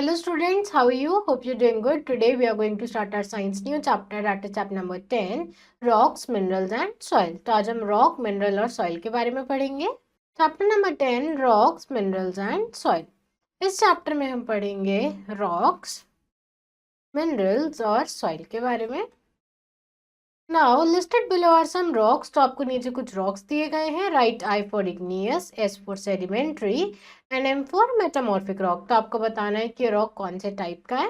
Hello students, how are you? Hope you're doing good. Today we are going to start our science new chapter, that is chapter number 10, rocks, minerals and soil. तो आज हम rock, mineral और soil के बारे में पढ़ेंगे. Chapter number 10, rocks, minerals and soil. इस chapter में हम पढ़ेंगे rocks, minerals और soil के बारे में. Now listed below are some rocks. तो आपको नीचे कुछ rocks दिए गए हैं. Write I for igneous, S for sedimentary and M for metamorphic rock. तो आपको बताना है कि rock कौन से टाइप का है.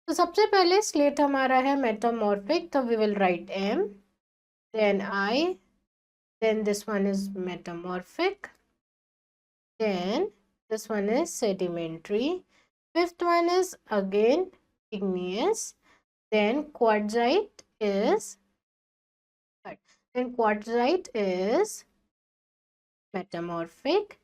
तो सबसे पहले स्लेट हमारा है मेटामॉर्फिक, तो we will write M, then I, then this one is metamorphic, then this one is sedimentary, fifth one is again igneous, then quartzite is metamorphic,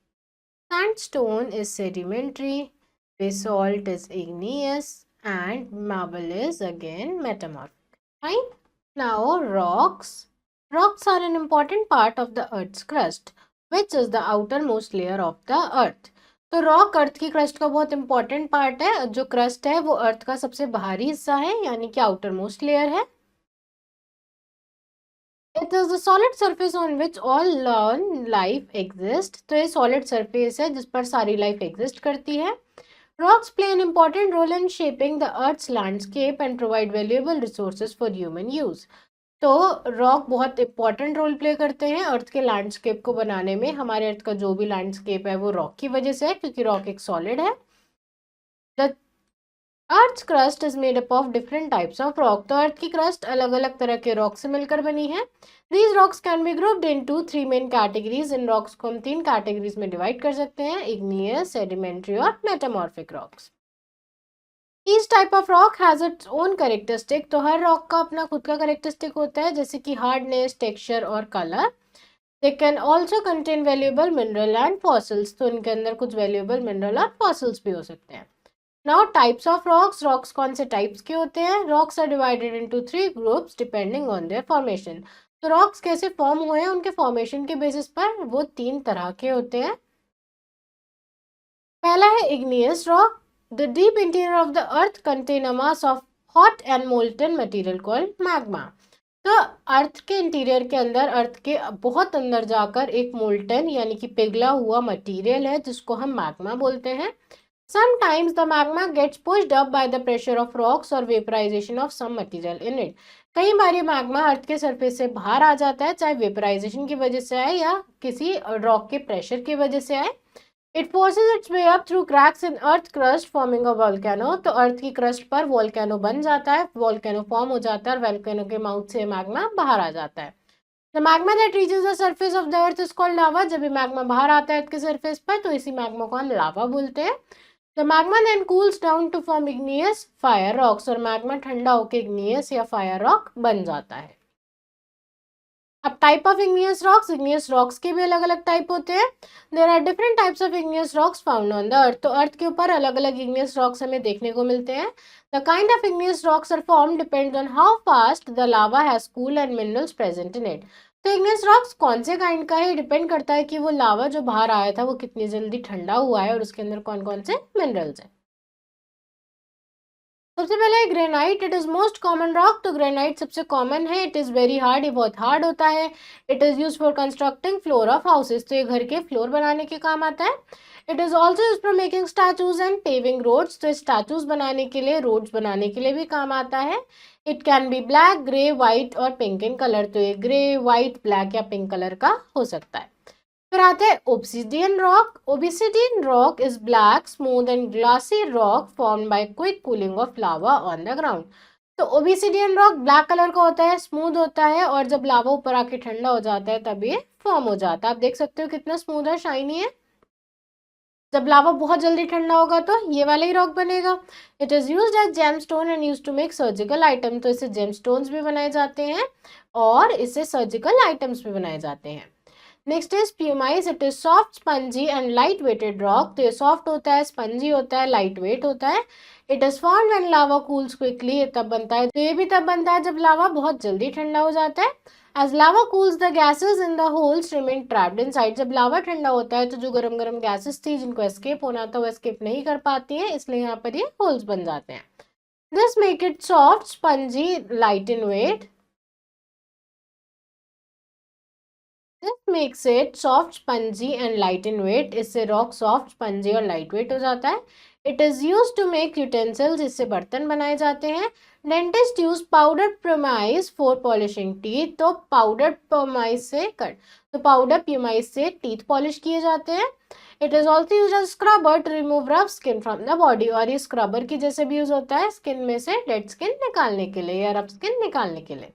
sandstone is sedimentary, basalt is igneous, and marble is again metamorphic. Fine. Now rocks. Rocks are an important part of the earth's crust, which is the outermost layer of the earth. तो rock अर्थ की crust का बहुत important part है. जो crust है वो अर्थ का सबसे बाहरी हिस्सा है, यानी कि आउटर मोस्ट लेयर है. It is the solid surface on which all life exist. तो ये सॉलिड सरफेस है जिस पर सारी लाइफ एग्जिस्ट करती है. Rocks play an important role in shaping the Earth's landscape and provide valuable resources for human use. तो rock बहुत इंपॉर्टेंट रोल प्ले करते हैं अर्थ के लैंडस्केप को बनाने में. हमारे अर्थ का जो भी लैंडस्केप है वो रॉक की वजह से है, क्योंकि रॉक एक सॉलिड है. The Earth's crust is made up of different types of rock. तो अर्थ की क्रस्ट अलग अलग तरह के रॉक से मिलकर बनी है. These rocks can be grouped into three main categories. In rocks को हम तीन कैटेगरीज में डिवाइड कर सकते हैं: igneous, sedimentary और metamorphic rocks. Each type of rock has its own characteristic. तो हर रॉक का अपना खुद का कैरेक्टरिस्टिक होता है, जैसे कि हार्डनेस, टेक्सचर और colour. They can also contain valuable mineral and fossils. तो इनके अंदर कुछ valuable mineral और fossils भी हो सकते हैं. Now types of rocks. Rocks कौन से types के होते हैं? Rocks are divided into three groups depending on their formation. तो rocks कैसे फॉर्म हुए हैं, उनके फॉर्मेशन के बेसिस पर वो तीन तरह के होते हैं. पहला है igneous rock. The deep interior of the earth contain a mass of hot and molten material called magma. तो अर्थ के इंटीरियर के अंदर, अर्थ के बहुत अंदर जाकर एक मोल्टन यानी कि पिघला हुआ मटेरियल है जिसको हम मैग्मा बोलते हैं. Sometimes the magma gets pushed up by the pressure of rocks or vaporization of some material in it. कई बार ये मैग्मा अर्थ के सरफेस से बाहर आ जाता है, चाहे वेपराइजेशन की वजह से आए या किसी रॉक के प्रेशर की वजह से आए. It forces its way up through cracks in earth crust forming a volcano. तो अर्थ की क्रस्ट पर वॉल्केनो बन जाता है, वॉल्केनो फॉर्म हो जाता है और वॉल्केनो के माउथ से मैग्मा बाहर आ जाता है. The magma that reaches the surface of the earth is called lava. जब ये मैग्मा बाहर आता है अर्थ के सरफेस पर तो इसी मैग्मा को हम लावा बोलते हैं. The magma then cools down to form igneous fire rocks. और मैग्मा ठंडा होकर igneous या fire rock बन जाता है. अब टाइप ऑफ igneous rocks के भी अलग अलग टाइप होते हैं. There are different types of igneous rocks found on the earth. तो अर्थ के ऊपर अलग अलग igneous rocks हमें देखने को मिलते हैं. The kind of igneous rocks are formed depends on how fast the lava has cooled and minerals present in it. तो igneous rocks कौन से काइंड का है, डिपेंड करता है कि वो लावा जो बाहर आया था वो कितनी जल्दी ठंडा हुआ है और उसके अंदर कौन कौन से मिनरल्स हैं. सबसे पहले granite. It is most common rock. तो ग्रेनाइट सबसे कॉमन है. It is very hard. ये बहुत हार्ड होता है. It is use for constructing floor of houses. तो ये घर के फ्लोर बनाने के काम आता है. It is also use for making statues and paving roads. तो स्टैचूज बनाने के लिए, रोड्स बनाने के लिए भी काम आता है. It can be black, grey, white और पिंक इन कलर. तो ये ग्रे, व्हाइट, ब्लैक या पिंक कलर का हो सकता है. फिर आता है obsidian rock. Obsidian rock is black, smooth and glassy rock formed by quick cooling of lava on the ground. तो ओब्सिडियन रॉक ब्लैक कलर का होता है, स्मूथ होता है और जब लावा ऊपर आके ठंडा हो जाता है तब ये फॉर्म हो जाता है. आप देख सकते हो कितना स्मूथ और शाइनी है. जब लावा बहुत जल्दी ठंडा होगा तो ये वाला ही रॉक बनेगा. It is used as gemstone and used to make surgical item. तो इससे जेमस्टोन्स भी बनाए जाते हैं और इससे सर्जिकल आइटम्स भी बनाए जाते हैं. Next is pumice. It is soft, spongy and light weighted rock. तो ये सॉफ्ट होता है, स्पंजी होता है, लाइट वेट होता है. It is formed when lava cools quickly. ये तब बनता है, तो ये भी तब बनता है जब लावा बहुत जल्दी ठंडा हो जाता है. As lava cools, the gases in the holes remain trapped inside. जब लावा ठंडा होता है तो जो गरम गरम गैसेस थी जिनको एस्केप होना था वो एस्केप नहीं कर पाती है, इसलिए यहाँ पर ये होल्स बन जाते हैं. This make it soft, spongy, light in weight. This makes it soft, spongy and light in weight. इससे रॉक सॉफ्ट, स्पंजी और लाइट वेट हो जाता है. It is used to make utensils. इससे बर्तन बनाए जाते हैं. Dentist use powdered pumice for polishing teeth. तो powdered pumice से कट तो powdered pumice से teeth polish किए जाते हैं. It is also used as scrubber to remove rough skin from the body. और ये स्क्रबर की जैसे भी यूज होता है स्किन में से डेड स्किन निकालने के लिए या रफ स्किन निकालने के लिए.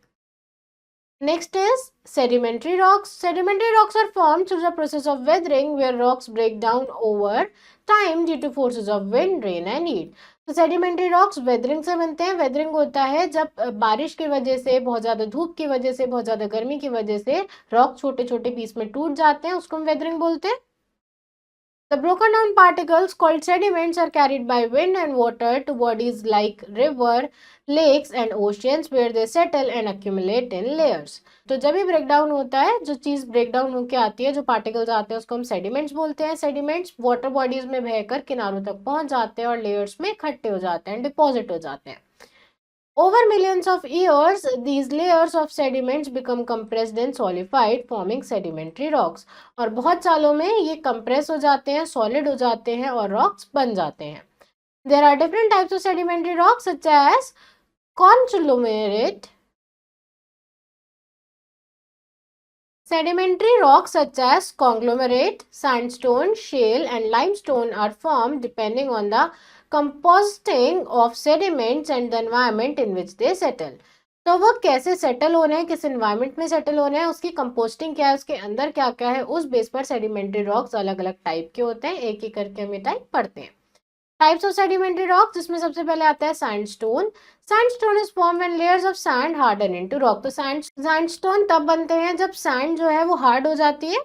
Next is sedimentary rocks. Sedimentary rocks are formed through the process of weathering, where rocks break down over time due to forces of wind, rain and heat. तो sedimentary rocks weathering से बनते हैं. Weathering होता है जब बारिश की वजह से, बहुत ज़्यादा धूप की वजह से, बहुत ज़्यादा गर्मी की वजह से रॉक छोटे छोटे पीस में टूट जाते हैं, उसको हम वेदरिंग बोलते हैं. The broken down particles called sediments are carried by wind and water to bodies like river, lakes and oceans where they settle and accumulate in layers. तो जब भी ब्रेक डाउन होता है, जो चीज़ ब्रेक डाउन होकर आती है, जो पार्टिकल्स आते हैं उसको हम सेडिमेंट्स बोलते हैं. सेडिमेंट्स वाटर बॉडीज में बहकर किनारों तक पहुंच जाते हैं और लेयर्स में इकट्ठे हो जाते हैं, डिपॉजिट हो जाते हैं. Over millions of years, these layers of sediments become compressed and solidified, forming sedimentary rocks. और बहुत सालों में ये compress हो जाते हैं, solid हो जाते हैं और rocks बन जाते हैं. There are different types of sedimentary rocks such as conglomerate. Sedimentary rocks such as conglomerate, sandstone, shale and limestone are formed depending on the composting of sediments and the environment in which they settle. तो वो कैसे settle हो रहे हैं, किस environment में settle हो रहे हैं, उसकी कंपोस्टिंग क्या है, उसके अंदर क्या क्या है, उस बेस पर सेडिमेंट्री रॉक्स अलग अलग टाइप के होते हैं. एक एक करके हम ये टाइप पढ़ते हैं. टाइप्स ऑफ सेडिमेंट्री रॉक्स, जिसमें सबसे पहले आता है sandstone. Sandstone is form when layers of sand harden into rock. तो सैंडस्टोन तब बनते हैं जब सैंड जो है वो हार्ड हो जाती है.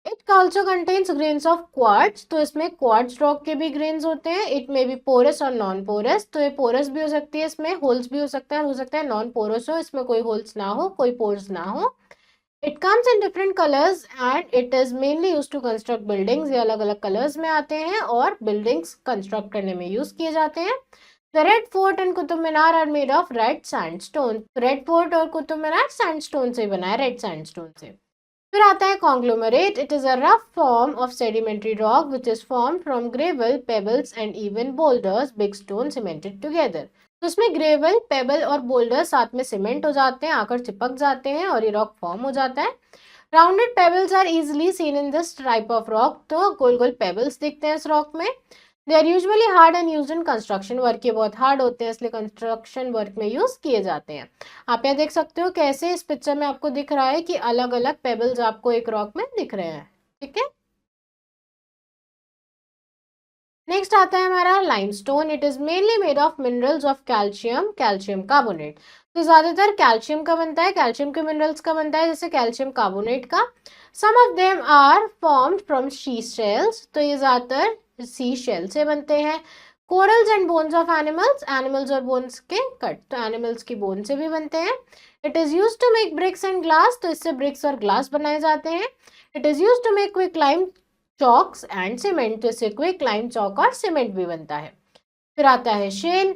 It also contains grains of quartz. तो इसमें क्वार्ट्ज रॉक के भी ग्रेन्स होते हैं. इट मे बी पोरस और नॉन पोरस. तो ये पोरस भी हो सकती है, इसमें होल्स भी हो सकता है नॉन पोरस हो, इसमें कोई होल्स ना हो, कोई पोर्स ना हो. It comes in different colors and it is mainly used to construct buildings. ये अलग अलग कलर्स में आते हैं और बिल्डिंग्स कंस्ट्रक्ट करने में यूज किए जाते हैं. The Red Fort and Qutub Minar are made of red sandstone. Red fort और कुतुब मीनार सैंडस्टोन से बना है, रेड सैंडस्टोन से. फिर आता है conglomerate. It is a rough form of sedimentary rock which is form from gravel, pebbles and even boulders, big stone cemented together. तो इसमें ग्रेवल, पेबल और बोल्डर साथ में सीमेंट हो जाते हैं, आकर चिपक जाते हैं और ये रॉक फॉर्म हो जाता है. Rounded pebbles are easily seen in this type of rock. तो गोल गोल पेबल्स दिखते हैं इस रॉक में. They are usually hard and used in construction work. ये बहुत हार्ड होते हैं इसलिए कंस्ट्रक्शन वर्क में यूज किए जाते हैं. आप यहाँ देख सकते हो कैसे इस पिक्चर में आपको दिख रहा है कि अलग अलग पेबल्स आपको एक रॉक में दिख रहे हैं. ठीक है. नेक्स्ट आता है हमारा limestone. It is mainly made of minerals of calcium, calcium carbonate. तो ज्यादातर कैल्शियम का बनता है, कैल्शियम के मिनरल्स का बनता है, जैसे कैल्शियम कार्बोनेट का. Some of them are formed from sea shells. तो ये ज्यादातर सी शेल से बनते हैं. Corals and bones of animals, animals और बोन्स के कट. तो एनिमल्स की बोन से भी बनते हैं. It is use to make bricks and glass. तो इससे ब्रिक्स और ग्लास बनाए जाते हैं. It is use to make quick lime chalks and cement. तो इससे क्विक लाइम चॉक और सीमेंट भी बनता है. फिर आता है shale.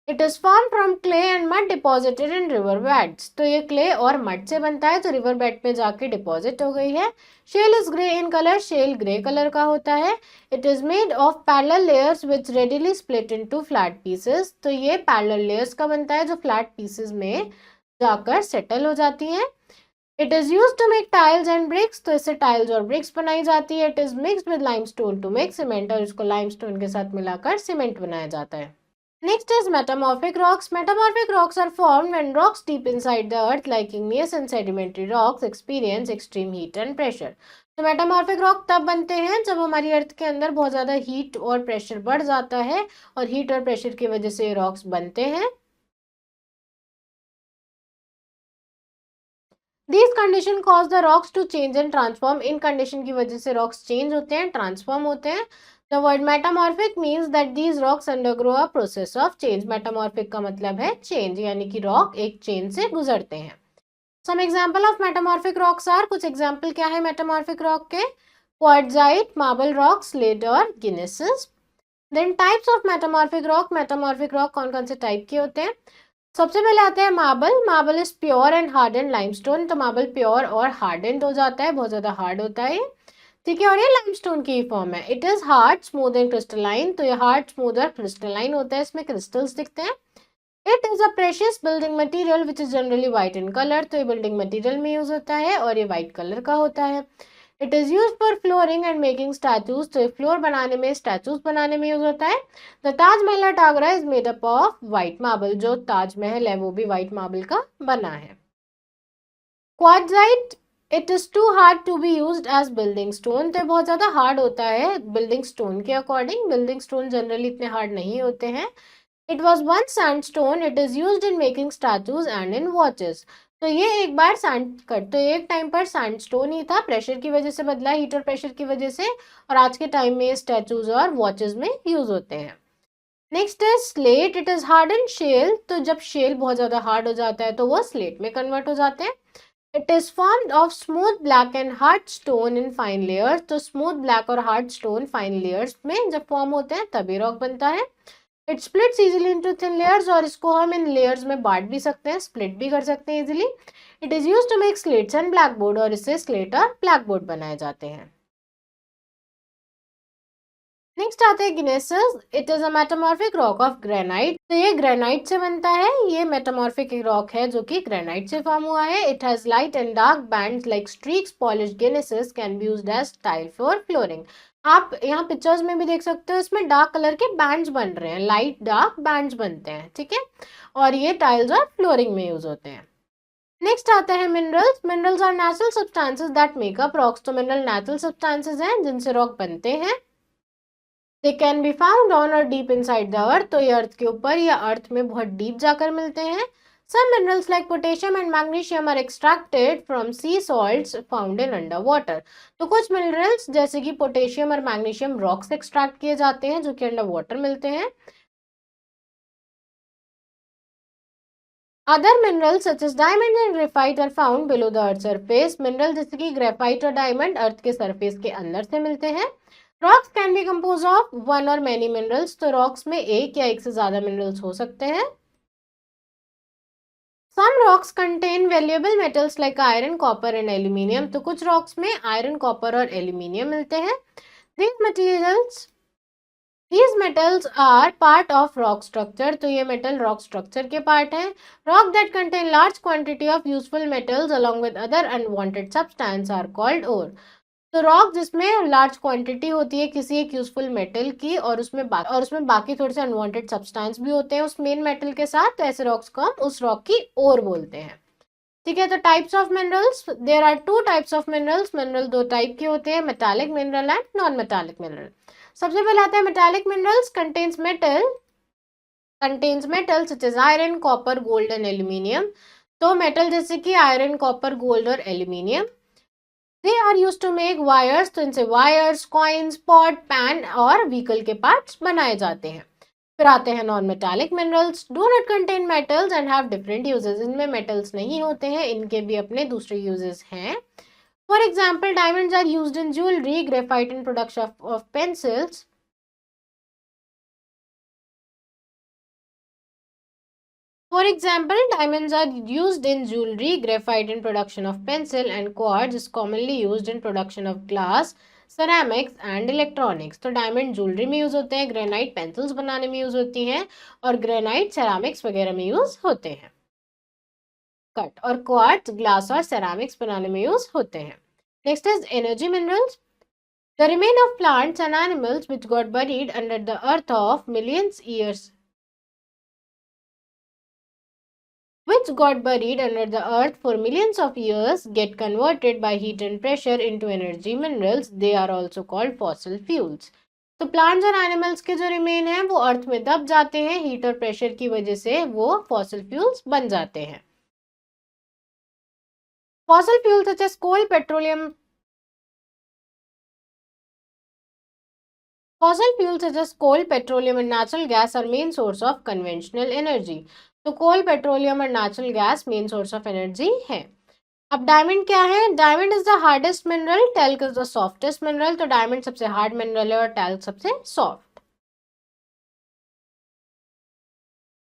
It is form from clay and mud deposited in river beds. तो ये क्ले और मड से बनता है, तो रिवर बेड पे जाके डिपॉजिट हो गई है. Shale is grey in colour. Shale grey colour का होता है. It is made of parallel layers which readily split into flat pieces. तो ये पैरेलल लेयर्स का बनता है जो फ्लैट पीसेस में जाकर सेटल हो जाती हैं. It is use to make tiles and bricks. तो इससे टाइल्स और ब्रिक्स बनाई जाती है. It is mixed with limestone to make cement. और इसको लाइमस्टोन के साथ मिलाकर सीमेंट बनाया जाता है. Next is metamorphic rocks. Metamorphic rocks are formed when rocks deep inside the earth like igneous and sedimentary rocks experience extreme heat and pressure. तो metamorphic rock तब बनते हैं जब हमारी अर्थ के अंदर बहुत ज़्यादा हीट और प्रेशर बढ़ जाता है और हीट और प्रेशर की वजह से रॉक्स बनते हैं. These condition cause the rocks to change and transform. In condition की वजह से रॉक्स चेंज होते हैं, ट्रांसफॉर्म होते हैं. The word metamorphic means that these rocks undergo a process of change. Metamorphic का मतलब है चेंज, यानी कि रॉक एक चेंज से गुजरते हैं. Some example of metamorphic rocks are, कुछ एग्जाम्पल क्या है मेटामॉर्फिक रॉक के? क्वार्ट्जाइट, मार्बल रॉक, स्लेट और gneiss. Then types of metamorphic rock, metamorphic rock कौन कौन से टाइप के होते हैं? सबसे पहले आता है marble. Marble is pure and harden limestone, तो मार्बल प्योर और हार्डेंड हो जाता है, बहुत ज्यादा हार्ड होता है, ठीक है, और ये लाइमस्टोन की फॉर्म है। It is hard, smooth and crystalline, तो ये हार्ड, स्मूथ और क्रिस्टलाइन होता है, इसमें क्रिस्टल्स दिखते हैं। It is a precious building material which is generally white in colour, तो ये बिल्डिंग मटेरियल में यूज होता है और ये व्हाइट कलर का होता है। It is use for flooring and making statues, तो फ्लोर बनाने में, स्टैचूज बनाने में यूज होता है। The Taj Mahal at Agra is made up of white marble, जो ताजमहल है वो भी व्हाइट मार्बल का बना है। Quartzite, it is too hard to be used as building stone, तो बहुत ज्यादा हार्ड होता है बिल्डिंग स्टोन के अकॉर्डिंग। बिल्डिंग स्टोन जनरली इतने हार्ड नहीं होते हैं। It was one sandstone, it is used in making statues and in watches, तो ये एक बार सैंड कट, तो एक टाइम पर सैंडस्टोन ही था, प्रेशर की वजह से बदला, हीट और प्रेशर की वजह से, और आज के टाइम में स्टैचूज और वॉचेस में यूज होते हैं। नेक्स्ट है slate, it is hard and shale, तो जब शेल बहुत ज्यादा हार्ड हो जाता है तो वो स्लेट में कन्वर्ट हो जाते हैं। It is formed of smooth black and hard stone in fine layers, तो स्मूथ ब्लैक और हार्ड स्टोन फाइन लेयर्स में जब फॉर्म होते हैं तभी रॉक बनता है। It splits easily into thin layers, और इसको हम इन लेयर्स में बांट भी सकते हैं, स्प्लिट भी कर सकते हैं easily. It is used to make slates and black board, और इससे स्लेट और ब्लैक बोर्ड बनाए जाते हैं। नेक्स्ट आते हैं gneiss, it is a metamorphic rock of granite, तो ये ग्रेनाइट से बनता है, ये मेटामॉर्फिक रॉक है जो कि ग्रेनाइट से फॉर्म हुआ है। It has light and dark bands like streaks, polished gneiss can be used as tile for flooring. आप यहाँ पिक्चर्स में भी देख सकते हो, इसमें डार्क कलर के बैंड्स बन रहे हैं, लाइट डार्क बैंड्स बनते हैं, ठीक है, और ये टाइल्स और फ्लोरिंग में यूज होते हैं। नेक्स्ट आता है minerals. Minerals are natural substances that make up rocks, तो मिनरल नेचुरल सब्सटेंसेस हैं जिनसे रॉक बनते हैं। They can be found on और डीप इनसाइड द अर्थ, तो ये अर्थ के ऊपर या अर्थ में बहुत डीप जाकर मिलते हैं। Some minerals like potassium and magnesium are extracted from sea salts found in under water, तो कुछ मिनरल्स जैसे कि पोटेशियम और मैग्नीशियम रॉक से एक्सट्रैक्ट किए जाते हैं जो कि अंडर वाटर मिलते हैं। Other minerals such as diamond and graphite are found below the earth surface, mineral जैसे कि ग्रेफाइट और डायमंड अर्थ के सरफेस के अंदर से मिलते हैं। Rocks can be compose of one और मैनी मिनरल्स, तो रॉक्स में एक या एक से ज्यादा मिनरल्स हो सकते हैं। Some rocks contain valuable metals like iron, copper and aluminium, तो कुछ रॉक्स में आयरन, कॉपर और एल्यूमिनियम मिलते हैं। These metals are part of rock structure, तो ये मेटल रॉक स्ट्रक्चर के पार्ट हैं। Rock that contain large quantity of useful metals along with other unwanted substance are called ore, तो rock जिसमें large quantity होती है किसी एक यूजफुल मेटल की, और उसमें बाकी थोड़े से अनवांटेड सब्सटेंस भी होते हैं उस मेन मेटल के साथ, तो ऐसे रॉक्स को हम उस रॉक की ओर बोलते हैं, ठीक है। तो types of minerals, there are two types of minerals, mineral दो टाइप के होते हैं, metallic mineral and non metallic mineral. सबसे पहले आता है metallic minerals, contains metal such as iron, copper, gold and aluminium, तो मेटल जैसे कि आयरन, कॉपर, गोल्ड और aluminium. They are use to make wires, तो इनसे वायर्स, कॉइन्स, पॉट, पैन और व्हीकल के पार्ट्स बनाए जाते हैं। फिर आते हैं non metallic minerals, do not contain metals and have different uses, इनमें मेटल्स नहीं होते हैं, इनके भी अपने दूसरे यूजेस हैं। For example diamonds are used in jewellery, graphite in production of pencils. For example, diamonds are used in jewelry, graphite in production of pencil, and quartz is commonly used in production of glass, ceramics and electronics. तो diamond jewellery में use होते हैं, granite pencils बनाने में use होती हैं, और granite ceramics वगैरह में यूज होते हैं। कट और क्वार्ट्ज ग्लास और सेरामिक्स बनाने में यूज होते हैं। Next is energy minerals, the remain of plants and animals which got buried under the earth of millions years which got buried under the earth for millions of years get converted by heat and pressure into energy minerals. They are also called fossil fuels. तो plants और animals के जो remain हैं वो अर्थ में दब जाते हैं, हीट और प्रेशर की वजह से वो फॉसिल फ्यूल्स बन जाते हैं। Fossil fuel such as coal, petroleum, fossil fuels such as coal, petroleum and natural gas are main source of conventional energy. तो कोल, पेट्रोलियम और natural gas main source of energy है। अब diamond क्या है? Diamond is the hardest mineral, talc is the softest mineral. तो diamond सबसे hard mineral है और टैल्क सबसे soft.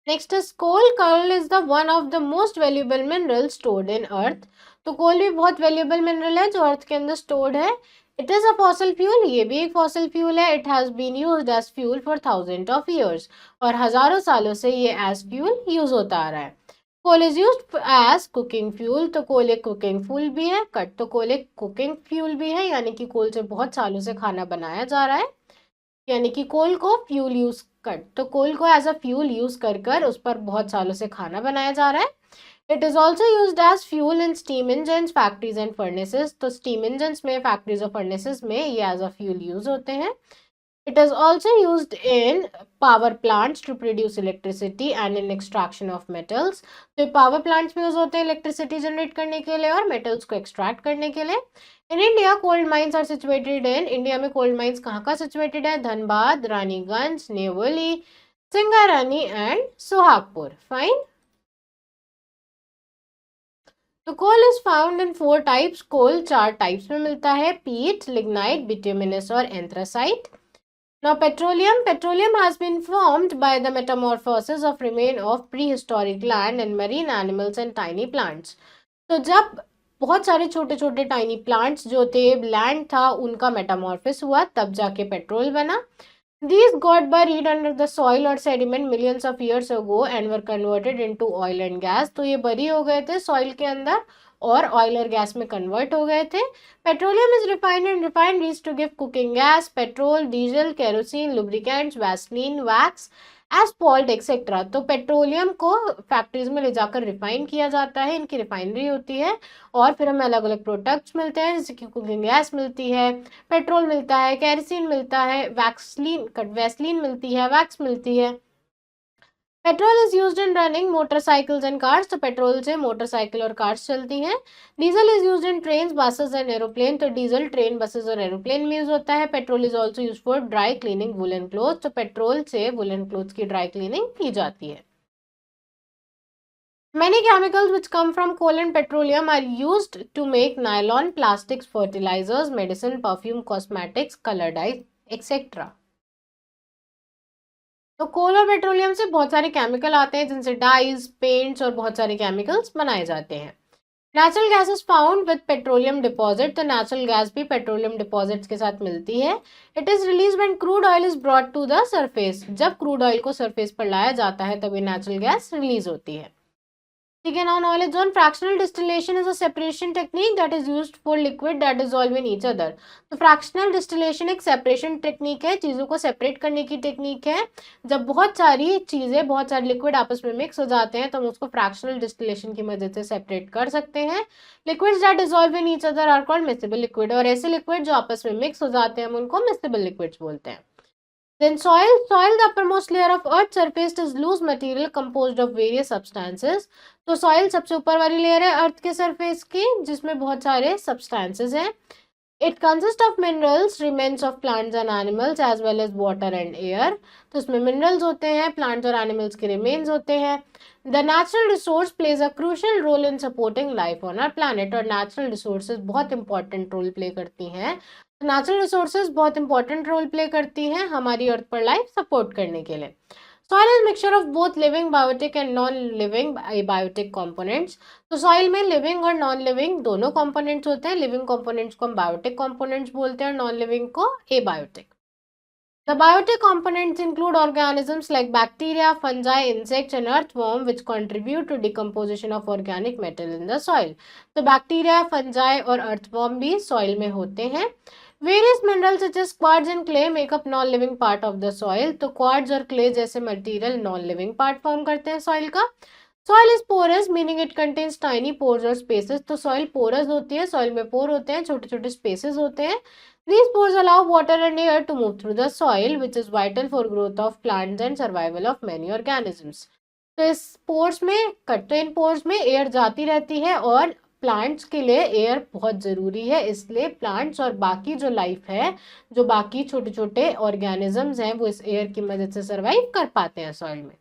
Next is coal. Coal is the one of the most valuable mineral stored in earth. तो coal भी बहुत valuable mineral है जो अर्थ के अंदर स्टोर्ड है। It is a fossil fuel, ये भी एक फॉसिल फ्यूल है। It has been used as fuel for thousand of years, और हजारों सालों से ये एज फ्यूल यूज होता आ रहा है। Coal is used as cooking fuel. तो कोल एक कुकिंग फ्यूल भी है। कट तो कोल एक कुकिंग फ्यूल भी है, यानी कि कोल से बहुत सालों से खाना बनाया जा रहा है। यानी कि कोल को फ्यूल यूज कर, तो कोल को एज अ फ्यूल यूज कर कर उस पर बहुत सालों से खाना बनाया जा रहा है। It is also used as fuel in steam engine, factories and furnaces. तो स्टीम इंजन में, फैक्ट्रीज और फर्नेसेस में ये एज अ फ्यूल यूज होते हैं। It is also used in power plants to produce electricity and in extraction of metals. तो power plants में use होते हैं इलेक्ट्रिसिटी जनरेट करने के लिए और मेटल्स को एक्सट्रैक्ट करने के लिए। In India cold mines are situated in, India में कोल्ड माइंस कहाँ का सिचुएटेड है? धनबाद, रानीगंज, नेवली, सिंगारानी एंड सुहागपुर। फाइन। तो coal is found in 4 types. Coal 4 types में मिलता है, पीट, लिग्नाइट, बिट्यूमिनस और anthracite. Now petroleum has been formed by the metamorphosis of remain of prehistoric land and marine animals and tiny plants. तो जब बहुत सारे छोटे छोटे टाइनी प्लांट्स जो थे, लैंड था, उनका मेटामॉर्फिस हुआ, तब जाके पेट्रोल बना। These got buried under the soil or sediment millions of years ago and were converted into oil and gas. तो ये बरी हो गए थे सॉइल के अंदर और ऑयल और गैस में कन्वर्ट हो गए थे। Petroleum is refined and refined used to give cooking gas, petrol, diesel, kerosene, lubricants, vaseline, wax, asphalt etcetera. तो पेट्रोलियम को फैक्ट्रीज में ले जाकर रिफाइन किया जाता है, इनकी रिफाइनरी होती है और फिर हमें अलग अलग प्रोडक्ट्स मिलते हैं, जैसे कि कुकिंग गैस मिलती है, पेट्रोल मिलता है, केरोसिन मिलता है, वैसलीन मिलती है, वैक्स मिलती है। Petrol is used in running motorcycles and cars. तो पेट्रोल से मोटरसाइकिल और कार्स चलती हैं। Diesel is used in train, buses and aeroplane. तो डीजल ट्रेन, बसेस और एरोप्लेन में यूज होता है। Petrol is also use for dry cleaning woollen cloth. तो पेट्रोल से वुलन क्लोथ की ड्राई क्लीनिंग की जाती है। Many chemicals which come from coal and petroleum are used to make nylon, plastics, fertilizers, medicine, perfume, cosmetics, color dyes, etc. तो कोल और petroleum से बहुत सारे केमिकल आते हैं, जिनसे डाइज, पेंट्स और बहुत सारे केमिकल्स बनाए जाते हैं। Natural gas is found with petroleum deposit. तो नेचुरल गैस भी पेट्रोलियम डिपॉजिट्स के साथ मिलती है। It is release when crude oil is brought to the surface. जब क्रूड ऑयल को सरफेस पर लाया जाता है तभी नेचुरल गैस रिलीज होती है। ठीक है, now knowledge on fractional distillation is a separation technique that is used for liquid that dissolve in each other. तो फ्रैक्शनल डिस्टिलेशन एक सेपरेशन टेक्निक है, चीजों को सेपरेट करने की टेक्निक है। जब बहुत सारी चीजें, बहुत सारे लिक्विड आपस में मिक्स हो जाते हैं तो हम उसको फ्रैक्शनल डिस्टिलेशन की मदद से सेपरेट कर सकते हैं। Liquids that dissolve in each other are called miscible liquid, और ऐसे लिक्विड जो आपस में मिक्स हो जाते हैं हम उनको मिक्सेबल लिक्विड्स बोलते हैं। Then soil, the uppermost layer of earth's surface is loose material composed of various substances. तो soil सबसे ऊपर वाली लेयर है अर्थ के सरफेस की, जिसमें बहुत सारे substances हैं। It consists of minerals, remains of plants and animals as well as water and air. तो इसमें minerals होते हैं, plants और animals के remains होते हैं। The natural resource plays a crucial role in supporting life on our planet. और natural resources बहुत important role play करती हैं। नेचुरल रिसोर्सेज बहुत इंपॉर्टेंट रोल प्ले करती हैं हमारी अर्थ पर लाइफ सपोर्ट करने के लिए। Soil is mixture of both living biotic and non living biotic components. तो सॉइल में लिविंग और नॉन लिविंग दोनों कंपोनेंट्स होते हैं। लिविंग कंपोनेंट्स को हम बायोटिक कंपोनेंट्स बोलते हैं और नॉन लिविंग को abiotic. The biotic components include organisms like bacteria, fungi, insects and earthworm which contribute to decomposition of organic matter in the soil. तो बैक्टीरिया, फंजाई और अर्थवॉर्म भी soil में होते हैं। Various minerals such as quartz and clay make up non-living part of the soil. तो quartz और clay जैसे material non-living part form करते हैं सॉइल का। Soil is porous meaning it contains tiny pores or spaces. तो soil porous होती है, soil में pore होते हैं, छोटे छोटे spaces होते हैं। These pores allow water and air to move through the soil, which is vital for growth of plants and survival of many organisms. तो इस pores में, इन pores में air जाती रहती है और प्लांट्स के लिए एयर बहुत ज़रूरी है। इसलिए प्लांट्स और बाकी जो लाइफ है, जो बाकी छोटे छोटे ऑर्गेनिजम्स हैं, वो इस एयर की मदद से सर्वाइव कर पाते हैं सॉइल में।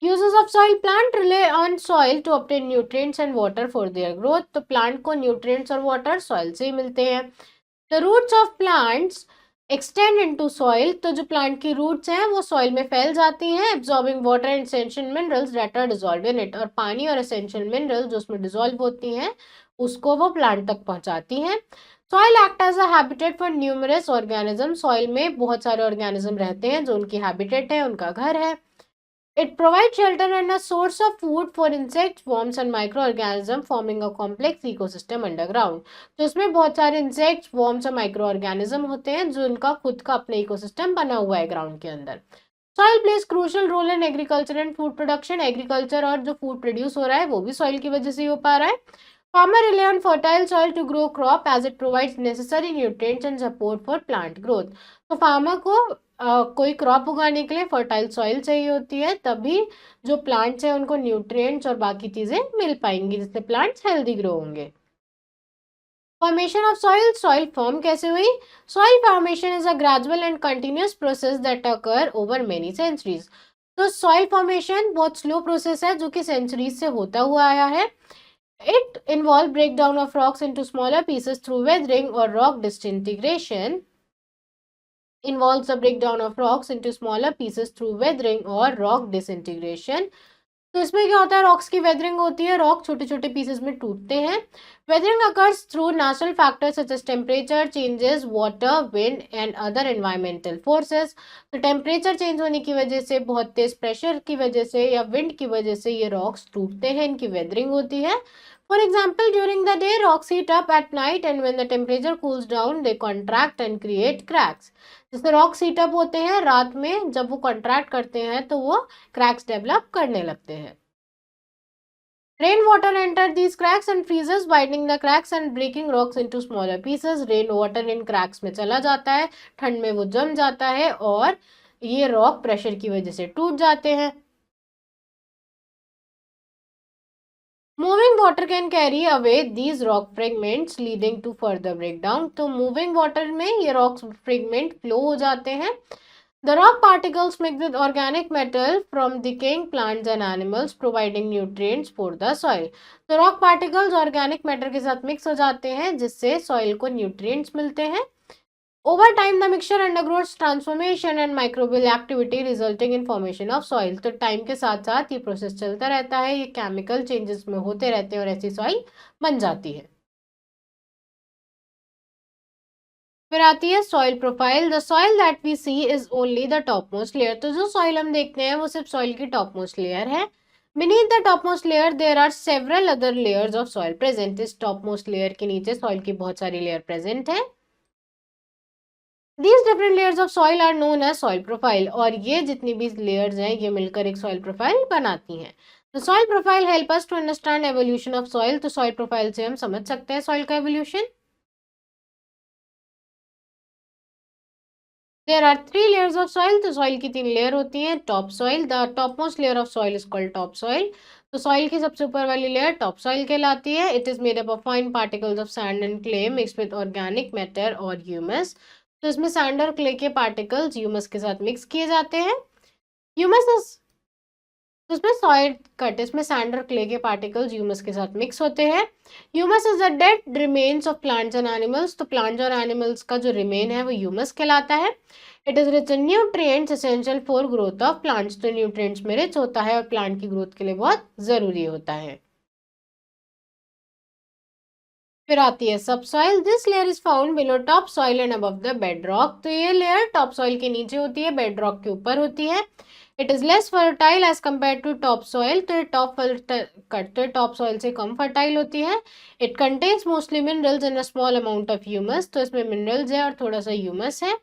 Uses of soil, plant rely on soil to obtain nutrients and water for their growth. तो प्लांट को न्यूट्रिएंट्स और वाटर सॉइल से ही मिलते हैं। The roots of plants extend into soil, तो जो प्लांट की रूट्स हैं वो सॉइल में फैल जाती हैं, absorbing water and essential minerals that are dissolved in it, और पानी और एसेंशियल मिनरल्स जो उसमें डिसॉल्व होती हैं उसको वो प्लांट तक पहुंचाती हैं। Soil act as a habitat for numerous organism, soil में बहुत सारे ऑर्गेनिज्म रहते हैं जो उनकी हैबिटेट है, उनका घर है। It provides shelter and a source of food for insects, worms and microorganisms, forming a complex ecosystem underground. तो इसमें बहुत सारे insects, worms और microorganism होते हैं जो इनका खुद का अपना ecosystem बना हुआ है ग्राउंड के अंदर। Soil plays crucial role in agriculture and food production. Agriculture और जो food produce हो रहा है वो भी soil की वजह से ही हो पा रहा है। Farmer rely on fertile soil to grow crop as it provides necessary nutrients and support for plant growth. तो फार्मर को कोई क्रॉप उगाने के लिए फर्टाइल सॉइल चाहिए होती है, तभी जो प्लांट्स हैं उनको न्यूट्रिएंट्स और बाकी चीजें मिल पाएंगी जिससे प्लांट्स हेल्दी ग्रो होंगे। Formation of soil, soil form कैसे हुई? Soil formation is a gradual and continuous process that occur over many centuries. तो सॉइल फॉर्मेशन बहुत स्लो प्रोसेस है जो कि सेंचुरीज से होता हुआ आया है। It involve breakdown of rocks into smaller pieces through weathering और rock disintegration, involves the breakdown of rocks into smaller pieces through weathering or rock disintegration। तो इसमें क्या होता है, रॉक्स की वेदरिंग होती है, रॉक छोटे छोटे पीसेस में टूटते हैं। Weathering occurs through natural factors such as temperature changes, water, wind and other environmental forces. तो टेम्परेचर चेंज होने की वजह से, बहुत तेज प्रेशर की वजह से या विंड की वजह से ये रॉक्स टूटते हैं, इनकी वेदरिंग होती है। For example, during the day, rocks heat up at night and when the temperature cools down, they contract and create cracks। जैसे रॉक्स हीट अप होते हैं रात में, जब वो कॉन्ट्रैक्ट करते हैं तो वो क्रैक्स डेवलप करने लगते हैं। Rain water enter these cracks and freezes, widening the cracks and breaking rocks into smaller pieces. Rain water इन क्रैक्स में चला जाता है, ठंड में वो जम जाता है और ये रॉक प्रेशर की वजह से टूट जाते हैं। Moving water can carry away these rock fragments leading to further breakdown. तो मूविंग वाटर में ये रॉक फ्रेगमेंट फ्लो हो जाते हैं। The rock particles mix with organic metal from decaying plants and animals providing nutrients for the soil. तो rock particles organic matter के साथ mix हो जाते हैं जिससे सॉइल को न्यूट्रिएंट्स मिलते हैं। Over time, the mixture undergoes transformation and microbial activity resulting in formation of soil। तो टाइम के साथ साथ ये प्रोसेस चलता रहता है, ये केमिकल चेंजेस में होते रहते हैं और ऐसी सॉइल बन जाती है। फिर आती है soil profile. The soil that we see is only the top most layer. तो जो सॉइल हम देखते हैं वो सिर्फ सॉइल की टॉप मोस्ट लेयर है। Beneath the topmost layer there are several other layers of soil present। इस टॉप मोस्ट लेयर के नीचे सॉइल की बहुत सारी लेयर प्रेजेंट है। These different layers of soil are known as soil profile। और ये जितनी भी layers हैं ये मिलकर एक soil profile बनाती हैं। The soil profile help us to understand evolution of soil। तो soil profile से हम समझ सकते हैं soil का evolution। There are three layers of soil। तो soil की तीन layer होती हैं। Top soil, the topmost layer of soil is called top soil। तो soil की सबसे ऊपर वाली layer top soil कहलाती है। It is made up of fine particles of sand and clay mixed with organic matter और humus। तो इसमें सैंड और क्ले के पार्टिकल्स ह्यूमस के साथ मिक्स किए जाते हैं। ह्यूमस तो इसमें सॉइल कट, इसमें सैंड और क्ले के पार्टिकल्स ह्यूमस के साथ मिक्स होते हैं। Humus is the dead remains of plants and animals. तो प्लांट्स और एनिमल्स का जो रिमेन है वो ह्यूमस कहलाता है। It is rich in nutrients essential for growth of plants. तो न्यूट्रिएंट्स में रिच होता है और प्लांट की ग्रोथ के लिए बहुत जरूरी होता है। फिर आती है सब soil. This layer is found below top soil and above the bed rock. तो ये लेयर टॉप सॉइल के नीचे होती है, बेड रॉक के ऊपर होती है। It is less fertile as compare to top soil. तो ये टॉप सॉइल से कम फर्टाइल होती है। It contains mostly minerals in a small amount of humus. तो इसमें मिनरल्स है और थोड़ा सा ह्यूमस है।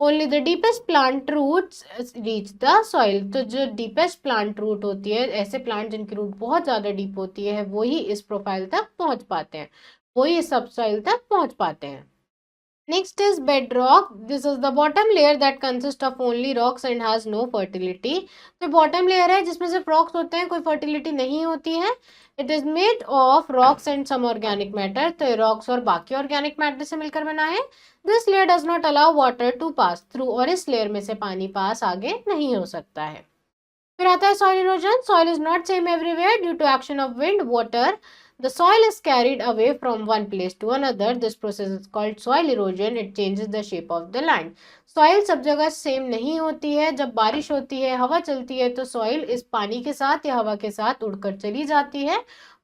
Only the deepest plant roots reach the soil. तो जो डीपेस्ट प्लांट रूट होती है, ऐसे प्लांट जिनकी रूट बहुत ज्यादा डीप होती है, वो ही इस प्रोफाइल तक पहुंच पाते हैं, वो ये सब सॉइल तक पहुंच पाते हैं। Next is bed rock. This is the bottom layer that consist of only rocks and has no fertility. तो बॉटम लेयर है जिसमें सिर्फ रॉक्स होते हैं, कोई फर्टिलिटी नहीं होती है। It is made of rocks and some organic matter. तो रॉक्स और बाकी ऑर्गेनिक मैटर से मिलकर बना है। This layer does not allow water to pass through. और इस लेयर में से पानी पास आगे नहीं हो सकता है। फिर आता है soil erosion. Soil is not same everywhere due to action of wind, water. The soil is carried away from one place to another. This process is called soil erosion. It changes the shape of the land. Soil सब जगह same नहीं होती है. जब बारिश होती है, हवा चलती है, तो सॉइल इस पानी के साथ या हवा के साथ उड़कर चली जाती है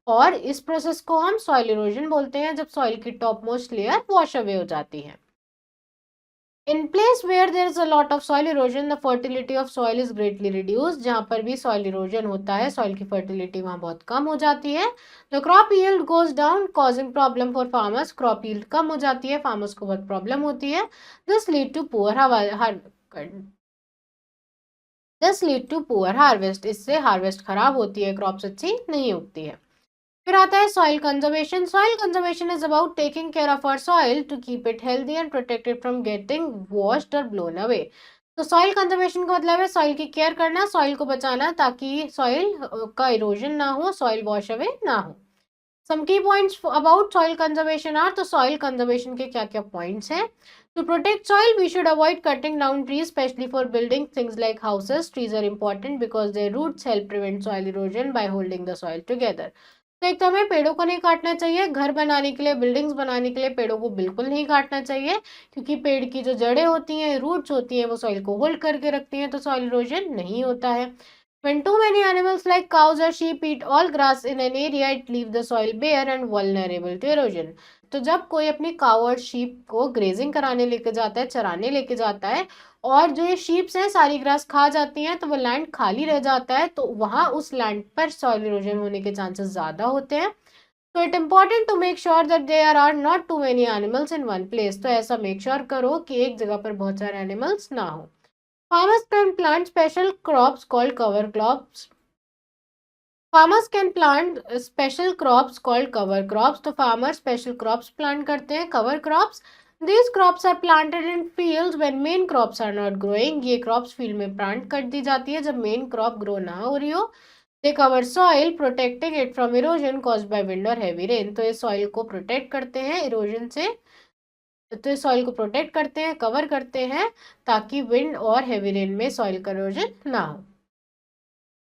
और इस प्रोसेस को हम सॉइल इरोजन बोलते हैं, जब सॉइल की top most layer wash away हो जाती है. In place where there is a lot of soil erosion, the fertility of soil is greatly reduced. जहाँ पर भी soil erosion होता है, soil की fertility वहाँ बहुत कम हो जाती है. The crop yield goes down, causing problem for farmers. Crop yield कम हो जाती है, farmers को बहुत problem होती है. This lead to poor harvest. इससे harvest खराब होती है, crops अच्छी नहीं उगती है. फिर आता है soil conservation. Soil conservation is about taking care of our soil to keep it healthy and protected from getting washed और ब्लोन अवे. तो सॉइल कंजर्वेशन का मतलब है सॉइल की केयर करना, सॉइल को बचाना ताकि सॉइल का इरोजन ना हो, सॉइल वॉश अवे ना हो. Some key points about soil conservation are. तो सॉइल कंजर्वेशन के क्या क्या पॉइंट्स हैं. To protect soil, we should avoid cutting down trees, especially for building things like houses. Trees are important because their roots help prevent soil erosion by holding the soil together. तो एक तो हमें पेड़ों को नहीं काटना चाहिए. घर बनाने के लिए, बिल्डिंग्स बनाने के लिए पेड़ों को बिल्कुल नहीं काटना चाहिए, क्योंकि पेड़ की जो जड़ें होती हैं, रूट्स होती हैं, वो सॉइल को होल्ड करके रखती हैं, तो सॉइल इरोजन नहीं होता है. When too many animals like cows or sheep eat all grass in an area, it leaves the soil bare and vulnerable to erosion. तो जब कोई अपनी काउ और शीप को ग्रेजिंग कराने लेके जाता है, चराने लेके जाता है, और जो ये शीप्स हैं सारी ग्रास खा जाती हैं, तो वो लैंड खाली रह जाता है, तो वहाँ उस लैंड पर सॉइल इरोजन होने के चांसेस ज़्यादा होते हैं. तो it important to make sure that there are not too many animals in one place. तो ऐसा मेक श्योर करो कि एक जगह पर बहुत सारे एनिमल्स ना हो. Farmers can plant special crops called cover crops. Farmers can plant special crops called cover crops. तो farmers special crops plant करते हैं, cover crops. These crops are planted in fields when main crops are not growing. ये crops field में plant कर दी जाती है जब main crop grow ना हो रही हो. They cover soil, protecting it from erosion caused by wind or heavy rain. तो ये soil को protect करते हैं erosion से, तो सॉइल को प्रोटेक्ट करते हैं, कवर करते हैं, ताकि विंड और हेवी रेन में सॉइल का इरोजन ना हो.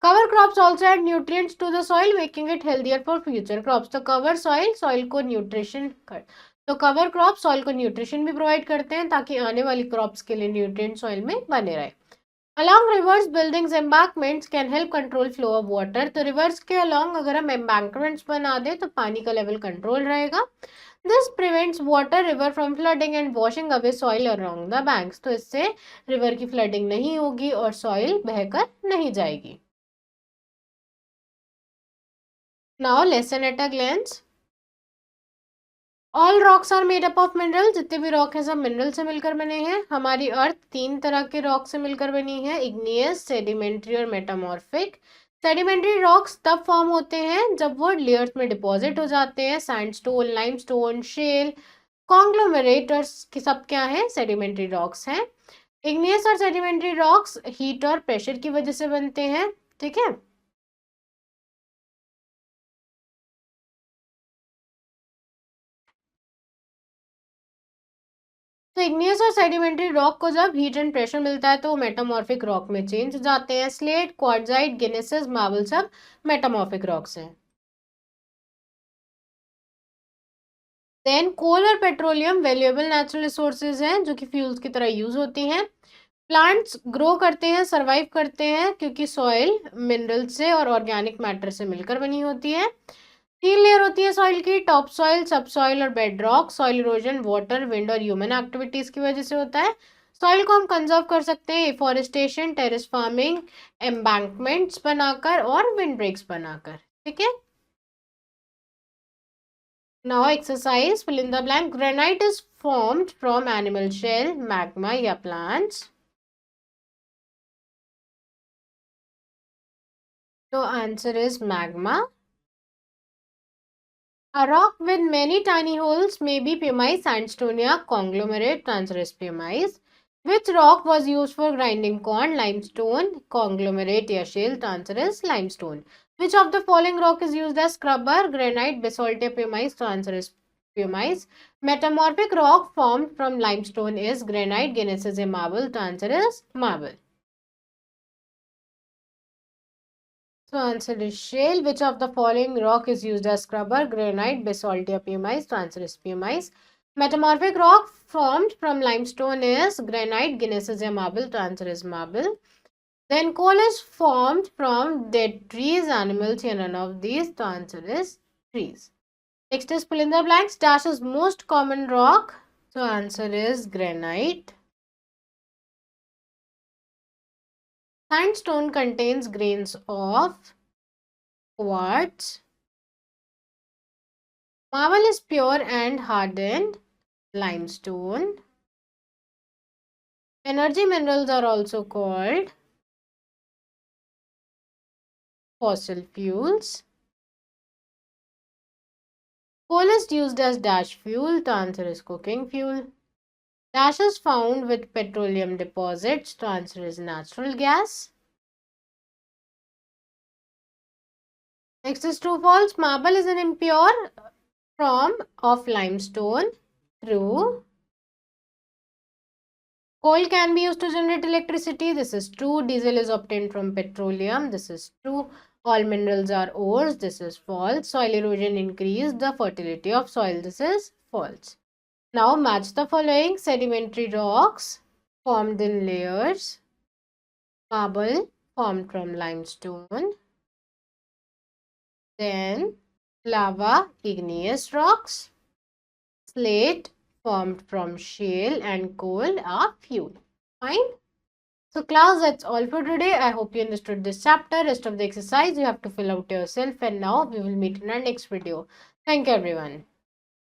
Cover crops also add nutrients to the soil, making it healthier for future crops. तो कवर सॉइल, सॉइल को न्यूट्रिशन तो कवर क्रॉप सॉइल को न्यूट्रिशन भी प्रोवाइड करते हैं ताकि आने वाली क्रॉप्स के लिए न्यूट्रिएंट सॉइल में बने रहे. Along reverse, buildings, embankments can help control flow of water. तो रिवर्स के अलॉन्ग अगर हम एम्बैंकमेंट्स बना दें तो पानी का लेवल कंट्रोल रहेगा. This prevents water river from flooding and washing away soil along the banks. तो इससे रिवर की फ्लडिंग नहीं होगी और सॉइल बहकर नहीं जाएगी. Now lesson at a glance. All rocks are made up of minerals. जितने भी रॉक हैं सब मिनरल से मिलकर बने हैं. हमारी अर्थ 3 तरह के रॉक से मिलकर बनी है, इग्नियस, सेडिमेंट्री और मेटामॉर्फिक. सेडिमेंट्री रॉक्स तब फॉर्म होते हैं जब वो लेयर्स में डिपॉजिट हो जाते हैं. सैंडस्टोन, लाइमस्टोन, शेल, कॉन्ग्लोमेरेट और सब क्या है, सेडिमेंट्री रॉक्स हैं. इग्नियस और सेडिमेंट्री रॉक्स हीट और प्रेशर की वजह से बनते हैं. ठीक है. तो इग्नियस और सेडिमेंट्री रॉक को जब हीट एंड प्रेशर मिलता है तो वो मेटामॉर्फिक रॉक में चेंज हो जाते हैं. स्लेट, क्वार्ट्जाइट, ग्नेसिस, मार्बल सब मेटामॉर्फिक रॉक्स हैं. देन कोल और पेट्रोलियम वैल्यूएबल नेचुरल रिसोर्सेज हैं जो कि फ्यूल्स की तरह यूज होती हैं. प्लांट्स ग्रो करते हैं, सरवाइव करते हैं क्योंकि सॉइल मिनरल से और ऑर्गेनिक मैटर से मिलकर बनी होती है. 3 लेयर होती है सॉइल की, टॉप सॉइल, सब सॉइल और bed rock. Soil erosion water, wind और ह्यूमन एक्टिविटीज की वजह से होता है. सॉइल को हम कंजर्व कर सकते हैं एफॉरेस्टेशन, टेरेस फार्मिंग, एम्बैंकमेंट्स बनाकर और विंड ब्रेक्स बनाकर. ठीक है. Now exercise, fill in the blank. Granite is formed from animal shell, magma या plants. तो answer is magma. A rock with many tiny holes may be pumice, sandstone या conglomerate. The answer is pumice. Which rock was used for grinding corn? Limestone, conglomerate या shale. The answer is limestone. Which of the following rock is used as scrubber? Granite, basalt या pumice. The answer is pumice. Metamorphic rock formed from limestone is granite, gneiss या marble. The answer is marble. So answer is shale. Which of the following rock is used as scrubber? Granite, basalt, or pumice? So answer is pumice. Metamorphic rock formed from limestone is granite, gneiss, or marble. So answer is marble. Then coal is formed from dead trees, animals, or none of these. The answer is trees. Next is fill in the blanks. Dash is most common rock. So answer is granite. Sandstone contains grains of quartz. Marble is pure and hardened limestone. Energy minerals are also called fossil fuels. Coal is used as dash fuel. The answer is cooking fuel. Dash is found with petroleum deposits. The answer is natural gas. Next is true false. Marble is an impure form of limestone. True. Coal can be used to generate electricity. This is true. Diesel is obtained from petroleum. This is true. All minerals are ores. This is false. Soil erosion increased the fertility of soil. This is false. Now match the following. Sedimentary rocks formed in layers. Marble formed from limestone. Then lava, igneous rocks. Slate formed from shale, and coal are fuel. Fine. So class, that's all for today. I hope you understood this chapter. Rest of the exercise you have to fill out yourself, and now we will meet in our next video. Thank you everyone.